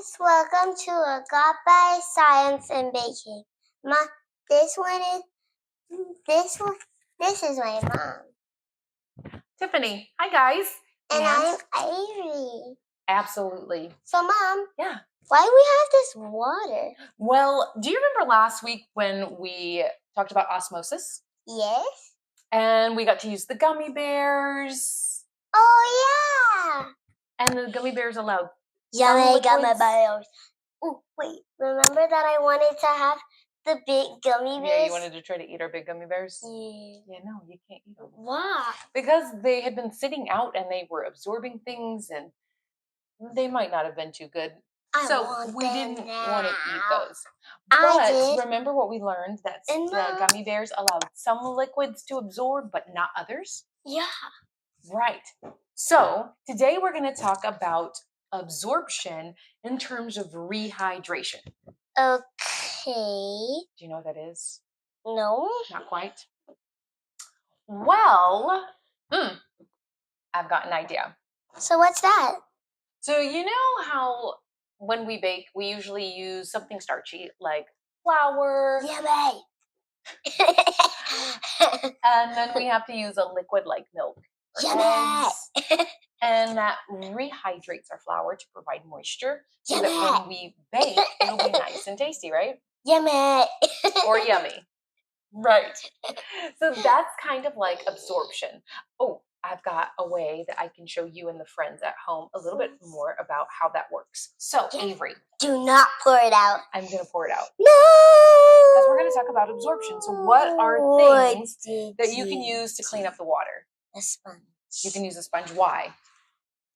guys, welcome to Agave Science and Baking. This is my mom. Tiffany. Hi guys. And I'm Avery. Absolutely. So Mom. Yeah. Why do we have this water? Well, do you remember last week when we talked about osmosis? Yes. And we got to use the gummy bears. Oh yeah. And the gummy bears allowed yummy gummy bears. Oh wait, remember that I wanted to have the big gummy bears? Yeah, you wanted to try to eat our big gummy bears? Yeah. Yeah, no, you can't eat them. Why? Because they had been sitting out and they were absorbing things and they might not have been too good. So we didn't want to eat those. But remember what we learned? That the gummy bears allowed some liquids to absorb, but not others? Yeah. Right. So today we're going to talk about absorption in terms of rehydration. Okay. Do you know what that is? No. Not quite. Well, I've got an idea. So what's that? So you know how when we bake, we usually use something starchy like flour. Yummy. And then we have to use a liquid like milk. Yummy. And that rehydrates our flour to provide moisture so that when we bake, it'll be nice and tasty, right? Yummy. Or yummy. Right. So that's kind of like absorption. Oh, I've got a way that I can show you and the friends at home a little bit more about how that works. So, Avery. Do not pour it out. I'm going to pour it out. No! Because we're going to talk about absorption. So what are things that you can use to clean up the water? A sponge. You can use a sponge. Why?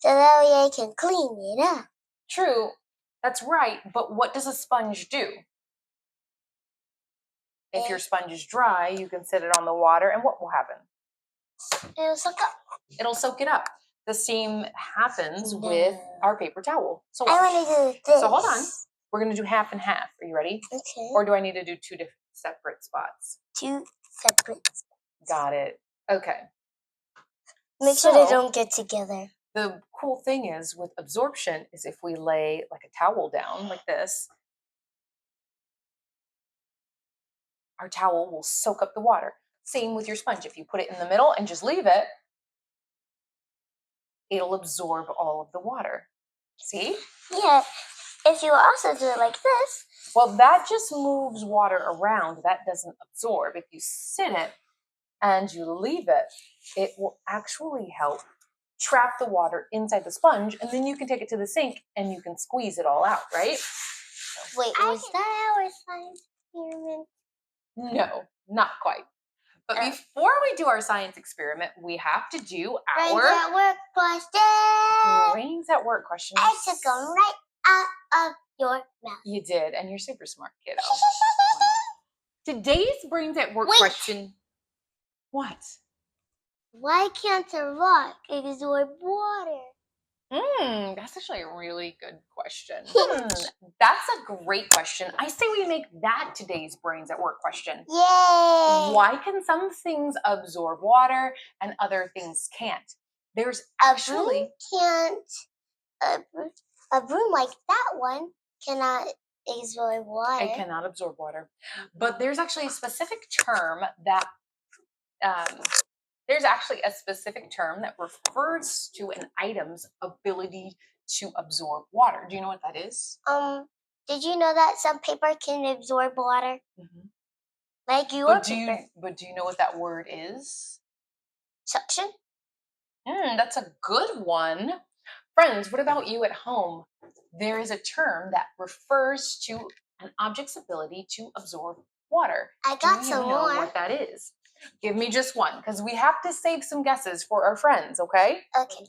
So that way I can clean it up. True. That's right. But what does a sponge do? If your sponge is dry, you can sit it on the water, and what will happen? It'll soak up. It'll soak it up. The same happens with our paper towel. So I want to do this. So hold on. We're going to do half and half. Are you ready? Okay. Or do I need to do two separate spots? Two separate spots. Got it. Okay. Make sure they don't get together. The cool thing is with absorption is if we lay like a towel down like this, our towel will soak up the water. Same with your sponge. If you put it in the middle and just leave it, it'll absorb all of the water. See? Yeah. If you also do it like this. Well, that just moves water around. That doesn't absorb. If you sit it and you leave it, it will actually help trap the water inside the sponge, and then you can take it to the sink and you can squeeze it all out, right? Wait, was that our science experiment? No, not quite. But before we do our science experiment, we have to do our Brains at work question. Brains at work question. I took them right out of your mouth. You did, and you're super smart, kiddo. Today's Brains at Work question. What? Why can't a rock absorb water? That's actually a really good question. That's a great question. I say we make that today's Brains at Work question. Yay! Why can some things absorb water and other things can't? There's actually a broom like that one cannot absorb water. It cannot absorb water. But there's actually a specific term that refers to an item's ability to absorb water. Do you know what that is? Did you know that some paper can absorb water? Mm-hmm. Like your paper. But do you know what that word is? Suction? That's a good one. Friends, what about you at home? There is a term that refers to an object's ability to absorb water. I got some more. Do you know what that is? Give me just one, because we have to save some guesses for our friends, okay? Okay.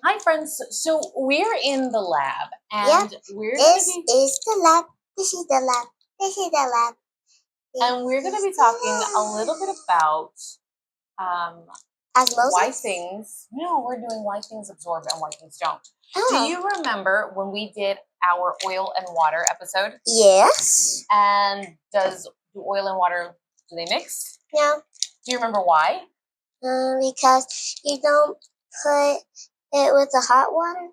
Hi, friends. So we're in the lab, and we're This is the lab. This is the lab. This is the lab. And we're going to be talking a little bit about osmosis? Why things. No, we're doing why things absorb and why things don't. Oh. Do you remember when we did our oil and water episode? Yes. And do oil and water, do they mix? No. Do you remember why? Because you don't put it with the hot water.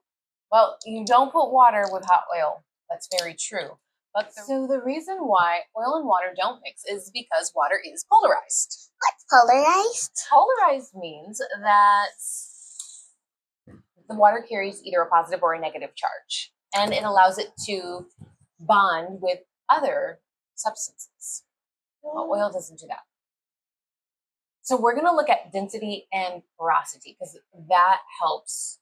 Well, you don't put water with hot oil. That's very true. But so the reason why oil and water don't mix is because water is polarized. What's polarized? Polarized means that the water carries either a positive or a negative charge, and it allows it to bond with other substances. Well, oil doesn't do that. So we're going to look at density and porosity because that helps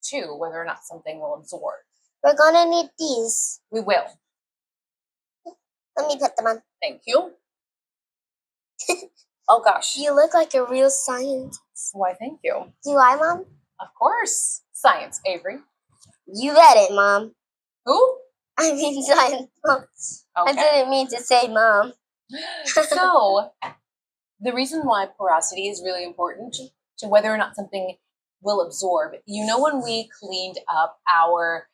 too, whether or not something will absorb. We're going to need these. We will. Let me put them on. Thank you. Oh gosh. You look like a real scientist. Why, thank you. Do I, Mom? Of course. Science, Avery. You read it, Mom. Who? I mean science. Okay. I didn't mean to say Mom. So, the reason why porosity is really important to whether or not something will absorb. You know when we cleaned up our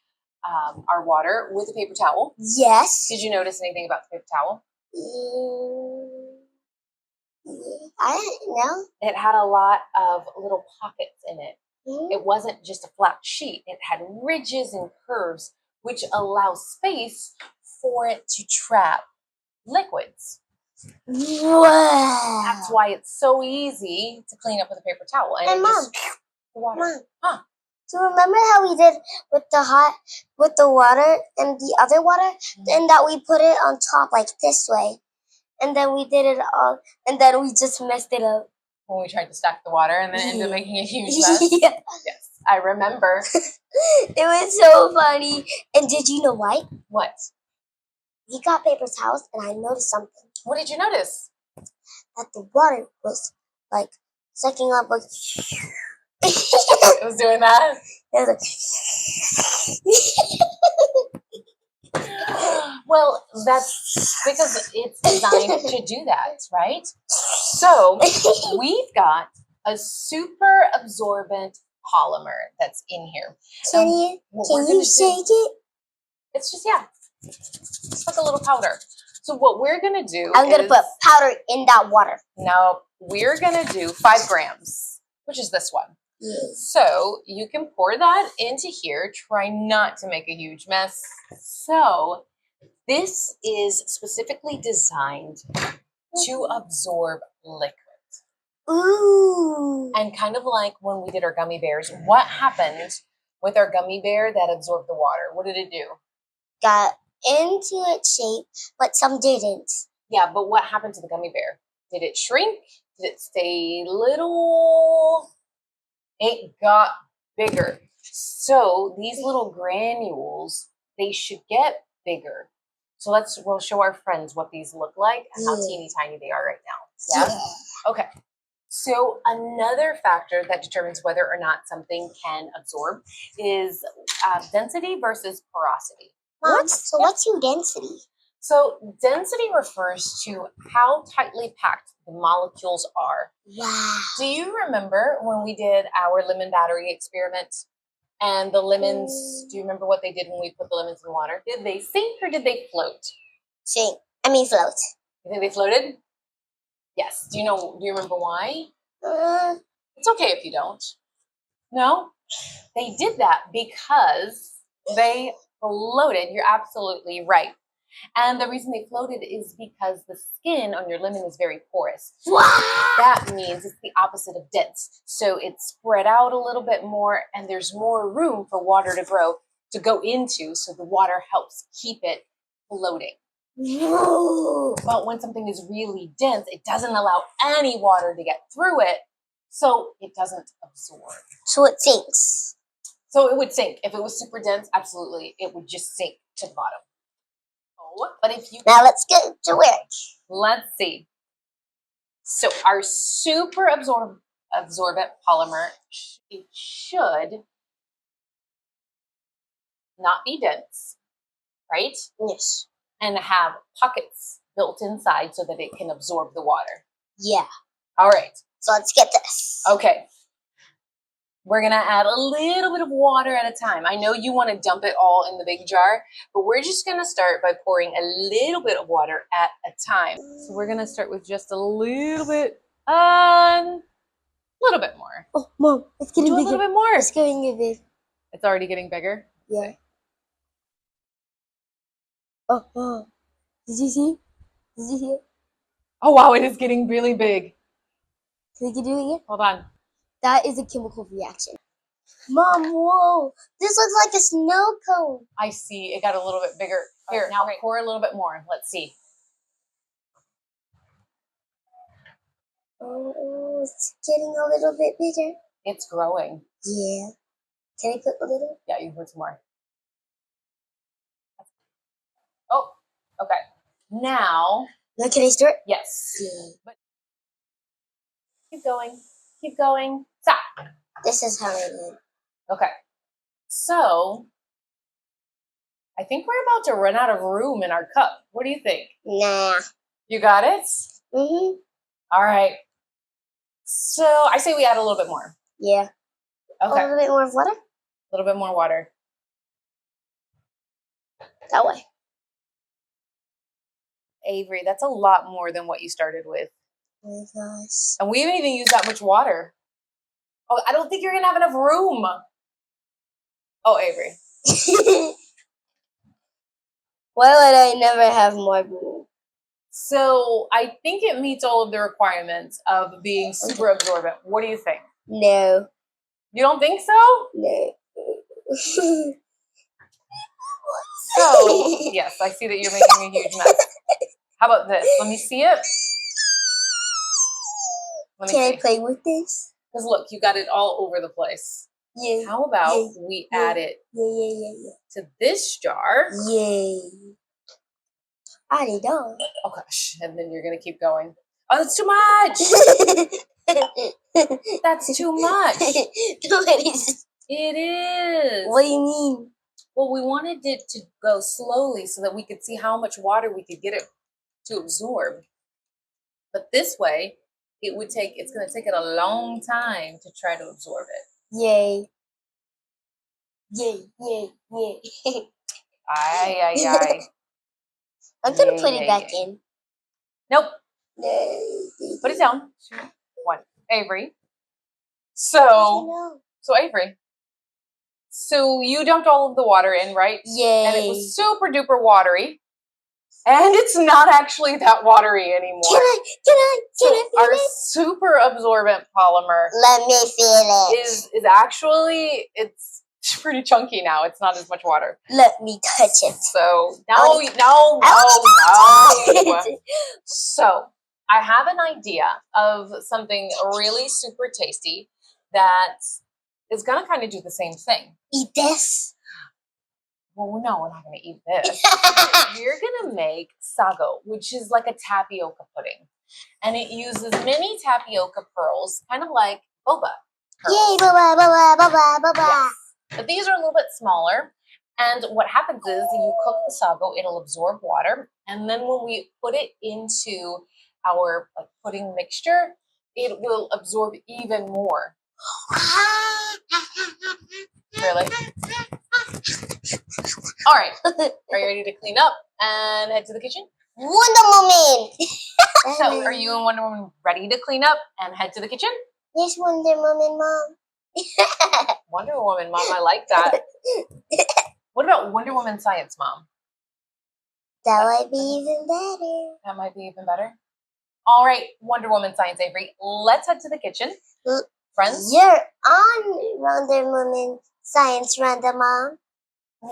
water with a paper towel? Yes. Did you notice anything about the paper towel? I didn't know. It had a lot of little pockets in it. Mm-hmm. It wasn't just a flat sheet. It had ridges and curves, which allow space for it to trap liquids. Wow. That's why it's so easy to clean up with a paper towel. And Mom, just the water. Mom, huh? do you remember how we did with the water and the other water, and that we put it on top like this way, and then we did it all, and then we just messed it up when we tried to stack the water and then ended up making a huge mess. Yeah. Yes, I remember. It was so funny. And did you know what? What? We got paper towels, and I noticed something. What did you notice? That the water was like sucking up like. It was doing that? It was like. Well, that's because it's designed to do that, right? So we've got a super absorbent polymer that's in here. Can you shake it? It's just, yeah, it's like a little powder. So what we're going to do I'm going to put powder in that water. No, we're going to do 5 grams, which is this one. Yes. So you can pour that into here. Try not to make a huge mess. So this is specifically designed to absorb liquid. Ooh. And kind of like when we did our gummy bears, what happened with our gummy bear that absorbed the water? What did it do? Got into its shape, but some didn't. Yeah, but what happened to the gummy bear? Did it shrink? Did it stay little? It got bigger. So these little granules, they should get bigger. So we'll show our friends what these look like and how teeny tiny they are right now. Yeah? Okay. So another factor that determines whether or not something can absorb is density versus porosity. Mom, what's your density? So density refers to how tightly packed the molecules are. Wow. Do you remember when we did our lemon battery experiment? And the lemons, do you remember what they did when we put the lemons in water? Did they sink or did they float? Sink. I mean float. You think they floated? Yes. Do you remember why? It's okay if you don't. No? They did that because they floated. You're absolutely right. And the reason they floated is because the skin on your lemon is very porous. Wow. That means it's the opposite of dense. So it's spread out a little bit more and there's more room for water to go into, so the water helps keep it floating. Whoa. But when something is really dense, it doesn't allow any water to get through it, so it doesn't absorb. So it sinks. So it would sink. If it was super dense, absolutely, it would just sink to the bottom. But if you now let's get to work. Let's see. So our super absorbent polymer, it should not be dense, right? Yes. And have pockets built inside so that it can absorb the water. Yeah. All right. So let's get this. Okay. We're going to add a little bit of water at a time. I know you want to dump it all in the big jar, but we're just going to start by pouring a little bit of water at a time. So we're going to start with just a little bit more. Oh, Mom, it's getting bigger. A little bit more. It's getting big. It's already getting bigger? Yeah. Oh. Did you see? Did you see it? Oh wow, it is getting really big. Can you do it again? Hold on. That is a chemical reaction. Mom, whoa. This looks like a snow cone. I see. It got a little bit bigger. Here, now pour a little bit more. Let's see. Oh, it's getting a little bit bigger. It's growing. Yeah. Can I put a little? Yeah, you can put some more. Oh, okay. Now. Now can I start? Yes. Yeah. But keep going. Keep going. Stop. This is how I did. Okay. So, I think we're about to run out of room in our cup. What do you think? Nah. You got it? Mm-hmm. All right. So, I say we add a little bit more. Yeah. Okay. A little bit more of water? A little bit more water. That way. Avery, that's a lot more than what you started with. Oh my gosh. And we haven't even used that much water. Oh, I don't think you're going to have enough room. Oh, Avery. Why would I never have more room? So I think it meets all of the requirements of being super absorbent. What do you think? No. You don't think so? No. So, yes, I see that you're making a huge mess. How about this? Let me see it. Can I play with this? Because look, you got it all over the place. Yeah. How about we add it to this jar? Yay. I done. Oh gosh, and then you're gonna keep going. Oh, that's too much. That's too much. It is. What do you mean? Well, we wanted it to go slowly so that we could see how much water we could get it to absorb. But this way, it's going to take it a long time to try to absorb it. Yay. Yay, yay, yay. Ay, ay, ay. I'm going to put it back in. Nope. Yay. Put it down. 2, 1. Avery. So Avery. So you dumped all of the water in, right? Yay. And it was super duper watery. And it's not actually that watery anymore. Can I feel our it? super absorbent polymer Let me feel it. is actually, it's pretty chunky now. It's not as much water. Let me touch it. So no. So I have an idea of something really super tasty that is gonna kind of do the same thing. Eat this? Well, no, we're not gonna eat this. We're gonna make sago, which is like a tapioca pudding. And it uses mini tapioca pearls, kind of like boba pearls. Yay, boba, boba, boba, boba. Yes. But these are a little bit smaller. And what happens is you cook the sago, it'll absorb water. And then when we put it into our pudding mixture, it will absorb even more. Really? All right. Are you ready to clean up and head to the kitchen? Wonder Woman. So, are you and Wonder Woman ready to clean up and head to the kitchen? Yes, Wonder Woman, Mom. Wonder Woman, Mom, I like that. What about Wonder Woman Science, Mom? That might be even better. That might be even better. All right, Wonder Woman Science, Avery. Let's head to the kitchen. Friends? You're on Wonder Woman Science Random, Mom.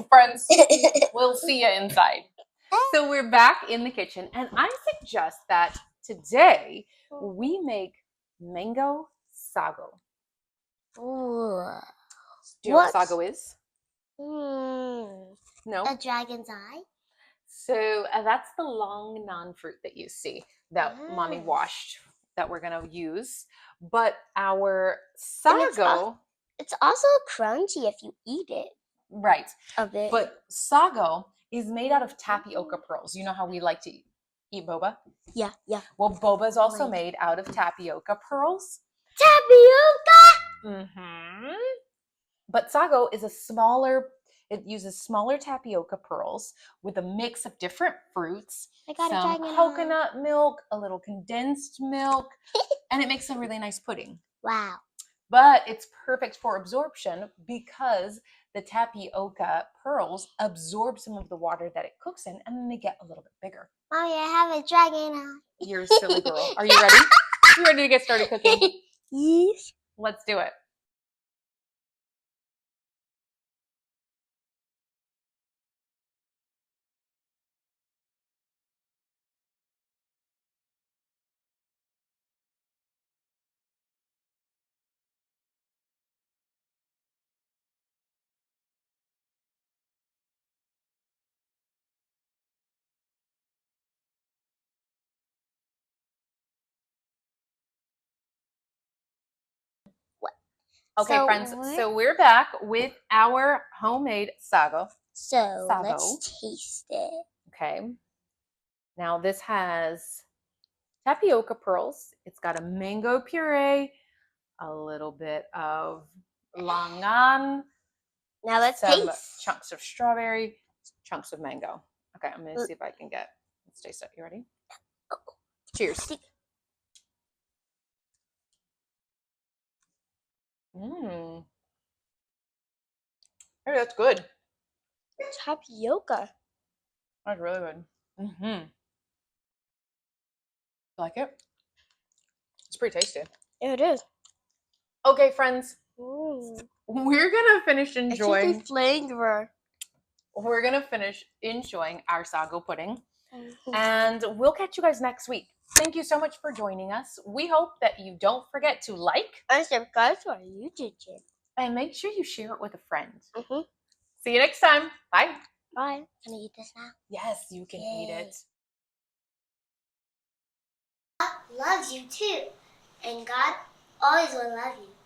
Friends, we'll see you inside. So we're back in the kitchen, and I suggest that today we make mango sago. Ooh. Do you know what sago is? No. A dragon's eye? So that's the long non-fruit that you see that Mommy washed that we're going to use. But our sago... It's also crunchy if you eat it. Right. A bit. But sago is made out of tapioca pearls. You know how we like to eat boba? Yeah. Well, boba is also made out of tapioca pearls. Tapioca? Mm-hmm. But sago is it uses smaller tapioca pearls with a mix of different fruits, some coconut milk, a little condensed milk, and it makes a really nice pudding. Wow. But it's perfect for absorption because the tapioca pearls absorb some of the water that it cooks in, and then they get a little bit bigger. Mommy, I have a dragon on. You're a silly girl. Are you ready? You ready to get started cooking? Yes. Let's do it. Okay, So friends, so we're back with our homemade sago. So let's taste it. Okay. Now this has tapioca pearls. It's got a mango puree, a little bit of langan. Now let's some taste. chunks of strawberry, chunks of mango. Okay, I'm gonna see if I can get. Let's taste it. You ready? Cheers. Mmm. Hey, that's good. Tapioca. That's really good. Mm-hmm. Like it? It's pretty tasty. Yeah, it is. Okay, friends. Ooh. We're gonna finish enjoying. Flavor. We're gonna finish enjoying our sago pudding, and we'll catch you guys next week. Thank you so much for joining us. We hope that you don't forget to like and subscribe to our YouTube channel, and make sure you share it with a friend. Mm-hmm. See you next time. Bye. Bye. Can I eat this now? Yes, you can eat it. God loves you too, and God always will love you.